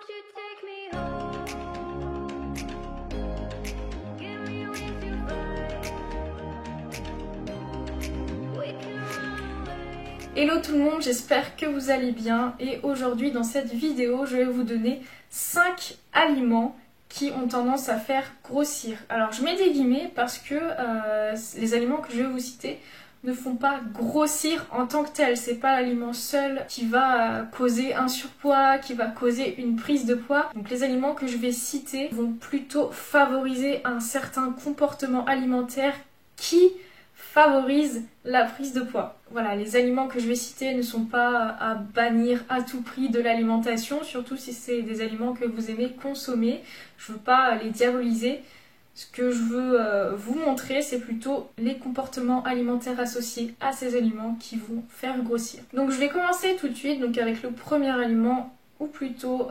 Won't you take me home? Get me with you right. We can run away. Hello tout le monde, j'espère que vous allez bien et aujourd'hui dans cette vidéo je vais vous donner 5 aliments qui ont tendance à faire grossir. Alors je mets des guillemets parce que les aliments que je vais vous citer ne font pas grossir en tant que tel. C'est pas l'aliment seul qui va causer un surpoids, qui va causer une prise de poids. Donc les aliments que je vais citer vont plutôt favoriser un certain comportement alimentaire qui favorise la prise de poids. Voilà, les aliments que je vais citer ne sont pas à bannir à tout prix de l'alimentation, surtout si c'est des aliments que vous aimez consommer. Je veux pas les diaboliser. Ce que je veux vous montrer, c'est plutôt les comportements alimentaires associés à ces aliments qui vont faire grossir. Donc je vais commencer tout de suite donc avec le premier aliment, ou plutôt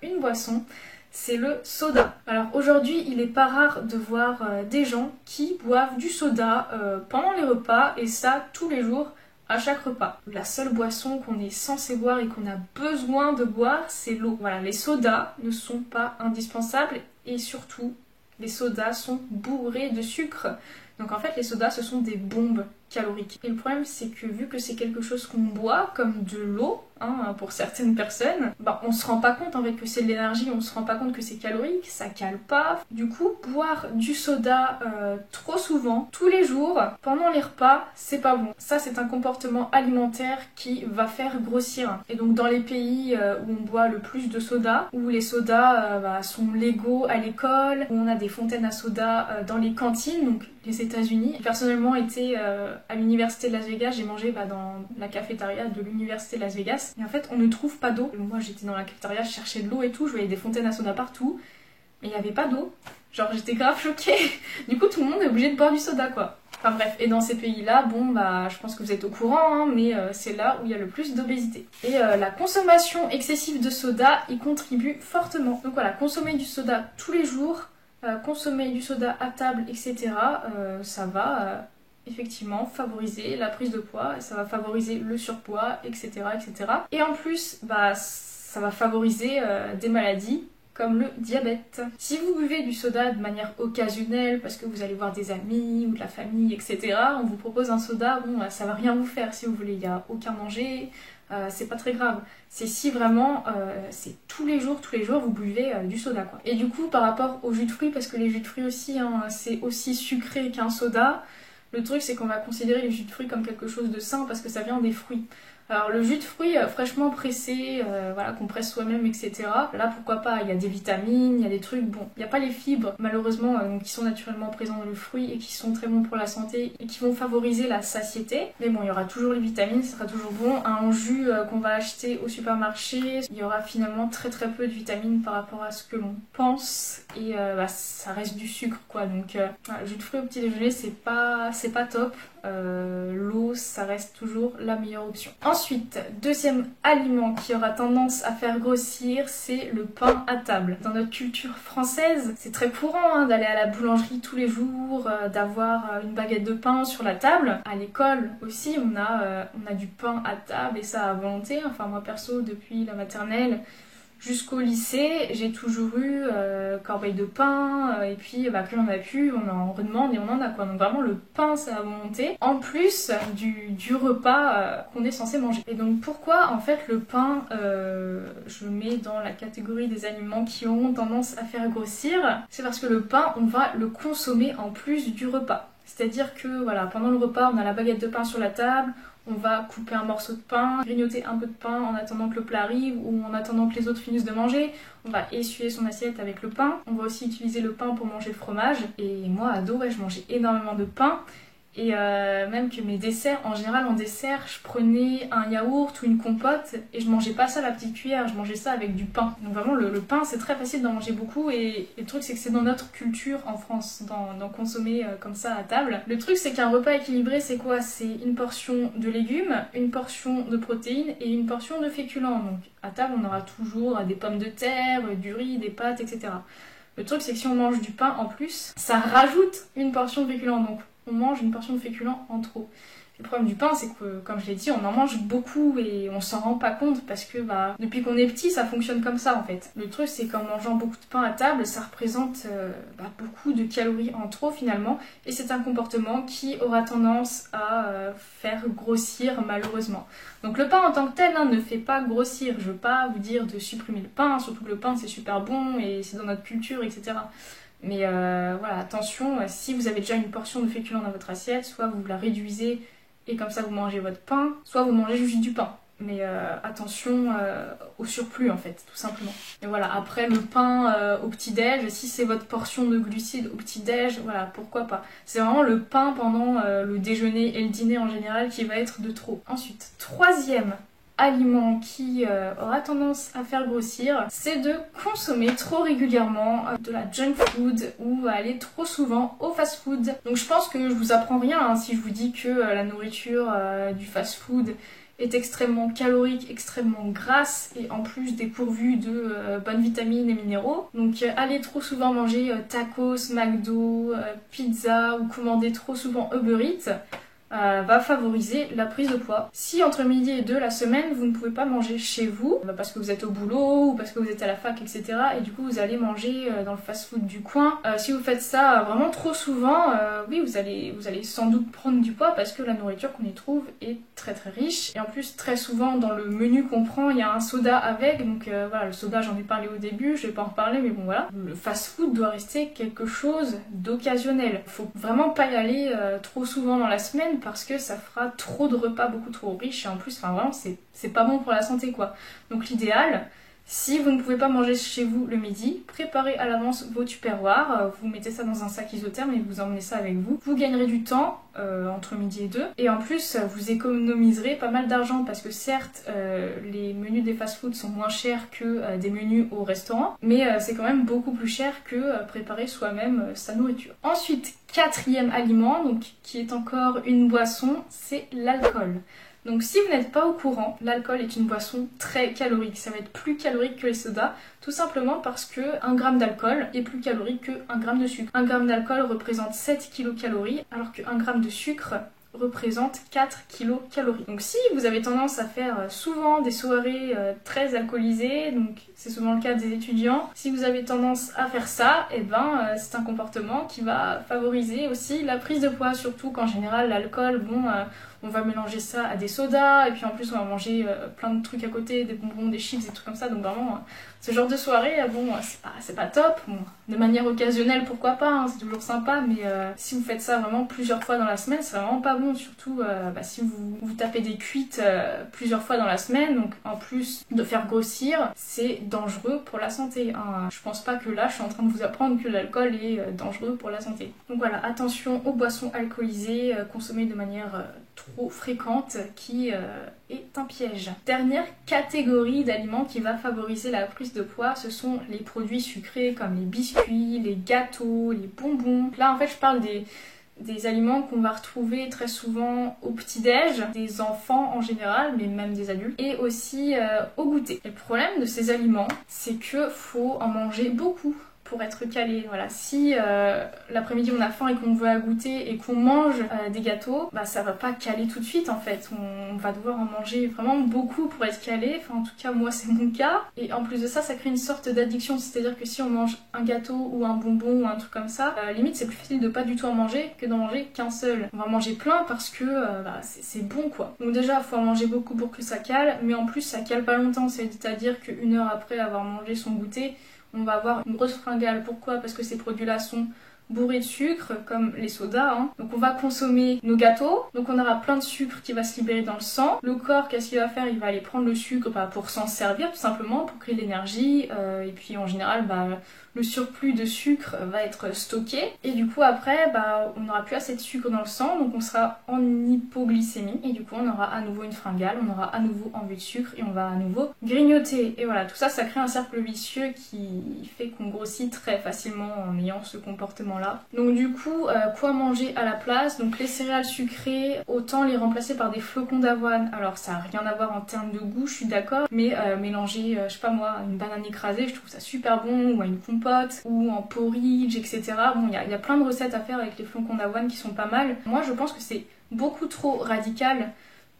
une boisson, c'est le soda. Alors aujourd'hui, il n'est pas rare de voir des gens qui boivent du soda pendant les repas, et ça tous les jours, à chaque repas. La seule boisson qu'on est censé boire et qu'on a besoin de boire, c'est l'eau. Voilà, les sodas ne sont pas indispensables et surtout, les sodas sont bourrés de sucre. Donc en fait, les sodas, ce sont des bombes caloriques. Et le problème, c'est que vu que c'est quelque chose qu'on boit, comme de l'eau, pour certaines personnes, on se rend pas compte en fait que c'est de l'énergie, on se rend pas compte que c'est calorique, ça cale pas. Du coup, boire du soda trop souvent, tous les jours, pendant les repas, c'est pas bon. Ça, c'est un comportement alimentaire qui va faire grossir. Et donc dans les pays où on boit le plus de soda, où les sodas sont légaux à l'école, où on a des fontaines à soda dans les cantines, donc les États-Unis. J'ai personnellement été à l'université de Las Vegas, j'ai mangé dans la cafétéria de l'université de Las Vegas. Et en fait, on ne trouve pas d'eau. Moi, j'étais dans la cafétéria, je cherchais de l'eau et tout, je voyais des fontaines à soda partout, mais il n'y avait pas d'eau. Genre, j'étais grave choquée. Du coup, tout le monde est obligé de boire du soda, quoi. Enfin bref, et dans ces pays-là, je pense que vous êtes au courant, mais c'est là où il y a le plus d'obésité. Et la consommation excessive de soda y contribue fortement. Donc voilà, consommer du soda tous les jours, consommer du soda à table, etc., ça va effectivement favoriser la prise de poids, ça va favoriser le surpoids, etc., etc. Et en plus, ça va favoriser des maladies comme le diabète. Si vous buvez du soda de manière occasionnelle, parce que vous allez voir des amis ou de la famille, etc., on vous propose un soda, ça va rien vous faire si vous voulez, il n'y a aucun danger, c'est pas très grave. C'est si vraiment, c'est tous les jours, vous buvez du soda, quoi. Et du coup, par rapport aux jus de fruits, parce que les jus de fruits aussi, c'est aussi sucré qu'un soda, le truc c'est qu'on va considérer les jus de fruits comme quelque chose de sain parce que ça vient des fruits. Alors le jus de fruits fraîchement pressé, qu'on presse soi-même, etc. Là pourquoi pas, il y a des vitamines, il y a des trucs, il n'y a pas les fibres malheureusement qui sont naturellement présentes dans le fruit et qui sont très bons pour la santé et qui vont favoriser la satiété. Mais bon, il y aura toujours les vitamines, ça sera toujours bon. Un jus qu'on va acheter au supermarché, il y aura finalement très peu de vitamines par rapport à ce que l'on pense et ça reste du sucre, quoi. Donc le jus de fruits au petit déjeuner, c'est pas top. L'eau, ça reste toujours la meilleure option. Ensuite, deuxième aliment qui aura tendance à faire grossir, c'est le pain à table. Dans notre culture française, c'est très courant d'aller à la boulangerie tous les jours, d'avoir une baguette de pain sur la table. À l'école aussi, on a du pain à table et ça à volonté. Enfin moi perso, depuis la maternelle jusqu'au lycée, j'ai toujours eu corbeille de pain, et puis plus on a pu, on en redemande et on en a, quoi. Donc vraiment le pain c'est à volonté, en plus du repas qu'on est censé manger. Et donc pourquoi en fait le pain, je le mets dans la catégorie des aliments qui auront tendance à faire grossir, c'est parce que le pain on va le consommer en plus du repas. C'est-à-dire que voilà, pendant le repas on a la baguette de pain sur la table, on va couper un morceau de pain, grignoter un peu de pain en attendant que le plat arrive ou en attendant que les autres finissent de manger. On va essuyer son assiette avec le pain. On va aussi utiliser le pain pour manger le fromage. Et moi, ado, je mangeais énormément de pain. Et même que mes desserts, en général en dessert, je prenais un yaourt ou une compote et je mangeais pas ça à la petite cuillère, je mangeais ça avec du pain. Donc vraiment le pain c'est très facile d'en manger beaucoup et le truc c'est que c'est dans notre culture en France d'en consommer comme ça à table. Le truc c'est qu'un repas équilibré c'est quoi? C'est une portion de légumes, une portion de protéines et une portion de féculents. Donc à table on aura toujours des pommes de terre, du riz, des pâtes, etc. Le truc c'est que si on mange du pain en plus, ça rajoute une portion de féculents. Donc on mange une portion de féculents en trop. Le problème du pain, c'est que, comme je l'ai dit, on en mange beaucoup et on s'en rend pas compte parce que depuis qu'on est petit, ça fonctionne comme ça en fait. Le truc, c'est qu'en mangeant beaucoup de pain à table, ça représente beaucoup de calories en trop finalement, et c'est un comportement qui aura tendance à faire grossir malheureusement. Donc le pain en tant que tel ne fait pas grossir. Je veux pas vous dire de supprimer le pain, surtout que le pain c'est super bon et c'est dans notre culture, etc. Mais voilà, attention, si vous avez déjà une portion de féculents dans votre assiette, soit vous la réduisez et comme ça vous mangez votre pain, soit vous mangez juste du pain. Mais attention au surplus en fait, tout simplement. Et voilà, après le pain au petit-déj, si c'est votre portion de glucides au petit-déj, voilà, pourquoi pas. C'est vraiment le pain pendant le déjeuner et le dîner en général qui va être de trop. Ensuite, troisième aliment qui aura tendance à faire grossir, c'est de consommer trop régulièrement de la junk food ou aller trop souvent au fast food. Donc je pense que je vous apprends rien si je vous dis que la nourriture du fast food est extrêmement calorique, extrêmement grasse et en plus dépourvue de bonnes vitamines et minéraux. Donc aller trop souvent manger tacos, McDo, pizza ou commander trop souvent Uber Eats va favoriser la prise de poids. Si entre midi et 2 la semaine, vous ne pouvez pas manger chez vous, parce que vous êtes au boulot ou parce que vous êtes à la fac, etc. et du coup vous allez manger dans le fast-food du coin, si vous faites ça vraiment trop souvent, oui, vous allez sans doute prendre du poids parce que la nourriture qu'on y trouve est très très riche. Et en plus, très souvent dans le menu qu'on prend, il y a un soda avec, donc voilà, le soda j'en ai parlé au début, je vais pas en reparler, mais bon voilà. Le fast-food doit rester quelque chose d'occasionnel. Faut vraiment pas y aller trop souvent dans la semaine, parce que ça fera trop de repas beaucoup trop riches et en plus, enfin vraiment, c'est pas bon pour la santé quoi. Donc l'idéal, si vous ne pouvez pas manger chez vous le midi, préparez à l'avance vos tupperwares, vous mettez ça dans un sac isotherme et vous emmenez ça avec vous. Vous gagnerez du temps entre midi et 2 et en plus vous économiserez pas mal d'argent parce que certes les menus des fast-food sont moins chers que des menus au restaurant, mais c'est quand même beaucoup plus cher que préparer soi-même sa nourriture. Ensuite, quatrième aliment, donc qui est encore une boisson, c'est l'alcool. Donc si vous n'êtes pas au courant, l'alcool est une boisson très calorique. Ça va être plus calorique que les sodas, tout simplement parce que 1 gramme d'alcool est plus calorique que 1 gramme de sucre. 1 gramme d'alcool représente 7 kilocalories, alors que 1 gramme de sucre représente 4 kilocalories. Donc si vous avez tendance à faire souvent des soirées très alcoolisées, donc c'est souvent le cas des étudiants, si vous avez tendance à faire ça, et c'est un comportement qui va favoriser aussi la prise de poids, surtout qu'en général l'alcool, on va mélanger ça à des sodas, et puis en plus on va manger plein de trucs à côté, des bonbons, des chips, des trucs comme ça, donc vraiment ce genre de soirée, c'est pas top. Bon, de manière occasionnelle, pourquoi pas, c'est toujours sympa, mais si vous faites ça vraiment plusieurs fois dans la semaine, c'est vraiment pas bon, surtout si vous tapez des cuites plusieurs fois dans la semaine, donc en plus de faire grossir, c'est dangereux pour la santé. Je pense pas que là, je suis en train de vous apprendre que l'alcool est dangereux pour la santé. Donc voilà, attention aux boissons alcoolisées consommées de manière trop fréquente qui est un piège. Dernière catégorie d'aliments qui va favoriser la prise de poids, ce sont les produits sucrés comme les biscuits, les gâteaux, les bonbons. Là en fait je parle des aliments qu'on va retrouver très souvent au petit-déj, des enfants en général, mais même des adultes, et aussi au goûter. Et le problème de ces aliments, c'est que faut en manger beaucoup pour être calé. Voilà, si l'après-midi on a faim et qu'on veut à goûter et qu'on mange des gâteaux, ça va pas caler tout de suite en fait. On va devoir en manger vraiment beaucoup pour être calé. Enfin en tout cas moi c'est mon cas. Et en plus de ça, ça crée une sorte d'addiction. C'est-à-dire que si on mange un gâteau ou un bonbon ou un truc comme ça, limite c'est plus facile de pas du tout en manger que d'en manger qu'un seul. On va en manger plein parce que c'est bon quoi. Donc déjà faut en manger beaucoup pour que ça cale, mais en plus ça cale pas longtemps. C'est-à-dire qu'une heure après avoir mangé son goûter, on va avoir une grosse fringale. Pourquoi? Parce que ces produits-là sont bourrés de sucre, comme les sodas. Donc on va consommer nos gâteaux, donc on aura plein de sucre qui va se libérer dans le sang. Le corps, qu'est-ce qu'il va faire? Il va aller prendre le sucre pour s'en servir, tout simplement, pour créer de l'énergie. Et puis en général, le surplus de sucre va être stocké. Et du coup après, on n'aura plus assez de sucre dans le sang, donc on sera en hypoglycémie. Et du coup on aura à nouveau une fringale, on aura à nouveau envie de sucre et on va à nouveau grignoter. Et voilà, tout ça, ça crée un cercle vicieux qui fait qu'on grossit très facilement en ayant ce comportement-là. Donc du coup, quoi manger à la place? Donc les céréales sucrées, autant les remplacer par des flocons d'avoine. Alors ça n'a rien à voir en termes de goût, je suis d'accord, mais mélanger, je sais pas moi, une banane écrasée, je trouve ça super bon, ou à une compote, ou en porridge, etc. Bon, il y a plein de recettes à faire avec les flocons d'avoine qui sont pas mal. Moi, je pense que c'est beaucoup trop radical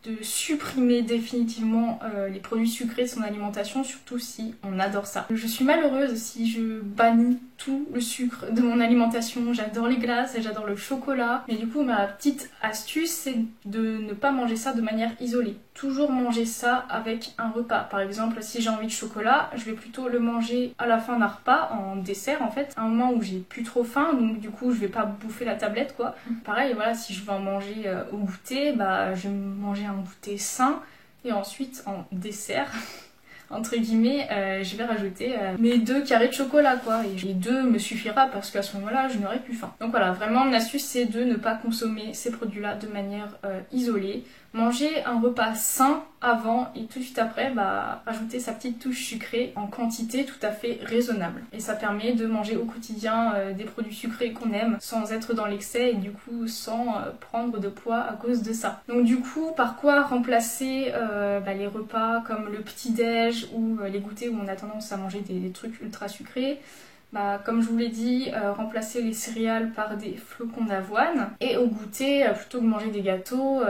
de supprimer définitivement les produits sucrés de son alimentation, surtout si on adore ça. Je suis malheureuse si je bannis tout le sucre de mon alimentation. J'adore les glaces, j'adore le chocolat, mais du coup ma petite astuce c'est de ne pas manger ça de manière isolée. Toujours manger ça avec un repas. Par exemple, si j'ai envie de chocolat, je vais plutôt le manger à la fin d'un repas, en dessert en fait, à un moment où j'ai plus trop faim, donc du coup je vais pas bouffer la tablette quoi. Pareil, voilà, si je veux en manger au goûter, bah je vais manger un goûter sain, et ensuite en dessert entre guillemets, je vais rajouter mes 2 carrés de chocolat quoi, et les 2 me suffira parce qu'à ce moment-là je n'aurai plus faim. Donc voilà, vraiment mon astuce c'est de ne pas consommer ces produits-là de manière isolée. Manger un repas sain avant et tout de suite après, bah, rajouter sa petite touche sucrée en quantité tout à fait raisonnable. Et ça permet de manger au quotidien des produits sucrés qu'on aime sans être dans l'excès et du coup sans prendre de poids à cause de ça. Donc du coup, par quoi remplacer les repas comme le petit-déj ou les goûters où on a tendance à manger des trucs ultra sucrés? Bah, comme je vous l'ai dit, remplacer les céréales par des flocons d'avoine. Et au goûter, plutôt que manger des gâteaux,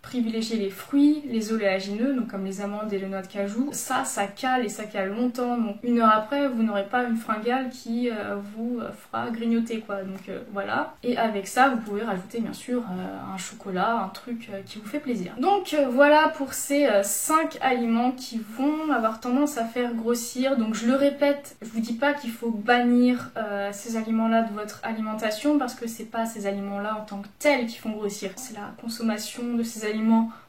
privilégier les fruits, les oléagineux, donc comme les amandes et les noix de cajou. Ça cale et ça cale longtemps, donc 1 heure après, vous n'aurez pas une fringale qui vous fera grignoter quoi, donc voilà. Et avec ça, vous pouvez rajouter bien sûr un chocolat, un truc qui vous fait plaisir. Donc voilà pour ces 5 aliments qui vont avoir tendance à faire grossir. Donc je le répète, je vous dis pas qu'il faut bannir ces aliments-là de votre alimentation, parce que c'est pas ces aliments-là en tant que tels qui font grossir, c'est la consommation de ces aliments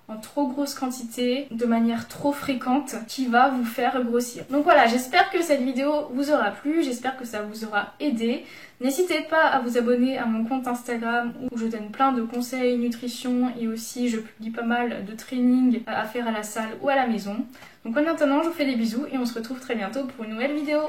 en trop grosse quantité, de manière trop fréquente, qui va vous faire grossir. Donc voilà, j'espère que cette vidéo vous aura plu, j'espère que ça vous aura aidé. N'hésitez pas à vous abonner à mon compte Instagram où je donne plein de conseils nutrition et aussi je publie pas mal de trainings à faire à la salle ou à la maison. Donc en attendant, je vous fais des bisous et on se retrouve très bientôt pour une nouvelle vidéo.